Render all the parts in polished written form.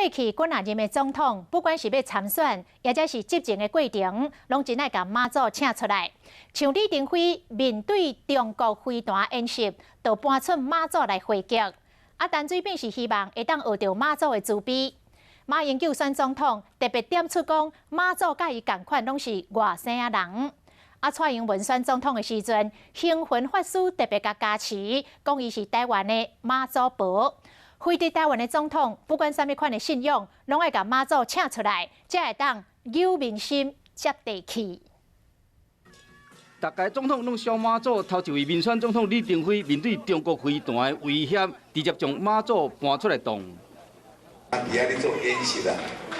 过去阮也任的总统，不管是要参选，或者是执政的过程，拢真爱甲妈祖请出来。像李登辉面对中国飞弹演习，就搬出妈祖来回击。陈水扁是希望会当学到妈祖的慈悲。马英九选总统特别点出讲，妈祖甲伊同款，拢是外省人。蔡英文选总统的时阵，兴魂法师特别甲加持，讲伊是台湾的妈祖婆。飞伫台湾的总统，不管啥物款的信仰，拢爱甲妈祖请出来，才会当有民心、接地气。大家总统拢烧妈祖，头一位民选总统李登辉面对中国飞弹的威胁，直接将妈祖搬出来动。伫遐咧做演习啊，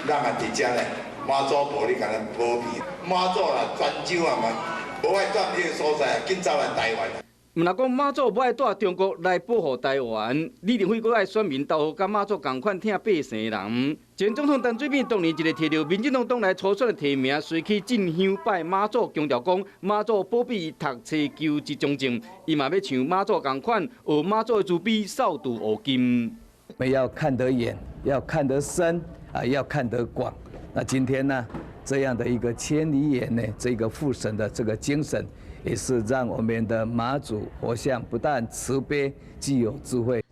咱啊伫遮咧，妈祖婆你甲咱保庇，妈祖啦泉州啊嘛，无爱蹛迄个所在，紧走来台湾。毋若讲妈祖无爱带中国来保护台湾，李登辉阁爱选民投予甲妈祖同款疼百姓人。前总统陈水扁当年一个摕到民进党党内初选的提名，随去进香拜妈祖，强调讲妈祖保庇伊读册求一中正，伊嘛要像妈祖同款，学妈祖的慈悲，扫度乌金。我们要看得远，要看得深啊，要看得广。那今天呢，这样的一个千里眼呢，这个复审的这个精神，也是让我们的妈祖佛像不但慈悲，具有智慧。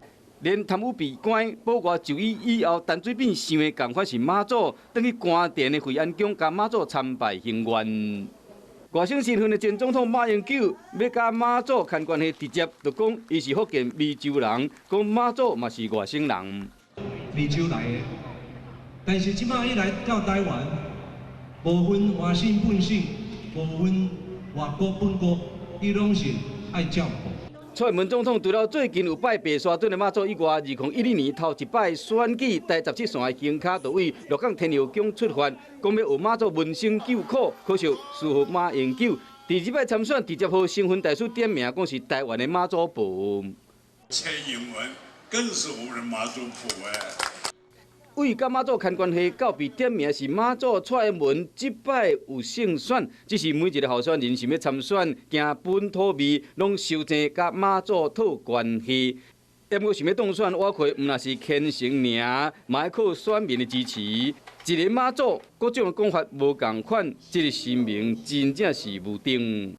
连贪污被关，保外就医以后，陈水扁想的共款是妈祖，等去关殿的惠安宫，甲妈祖参拜行愿。外省身份的前总统马英九要甲妈祖牵关系，直接就讲伊是福建湄洲人，讲妈祖嘛是外省人。湄洲来的，但是即摆伊来到台湾，无分外省本省，无分外国本国，伊拢是爱照顾。蔡英文总统除了最近有拜白沙屯的妈祖以外，2012年头一摆选举第17线的行卡就为鹿港天后宫出发，讲要学妈祖闻声救苦，可惜输予马英九。第二摆参选，直接予新婚大使点名，讲是台湾的妈祖婆。蔡英文更是我们的妈祖婆哎。为甲妈祖牵关系，告别点名是妈祖蔡英文即摆有胜选，只是每一个候选人想要参选，行本土味，拢修正甲妈祖套关系。要么想要当选，我看毋若是虔诚尔，嘛要靠选民的支持。一个妈祖，各种讲法无共款，这个声明真正是无定。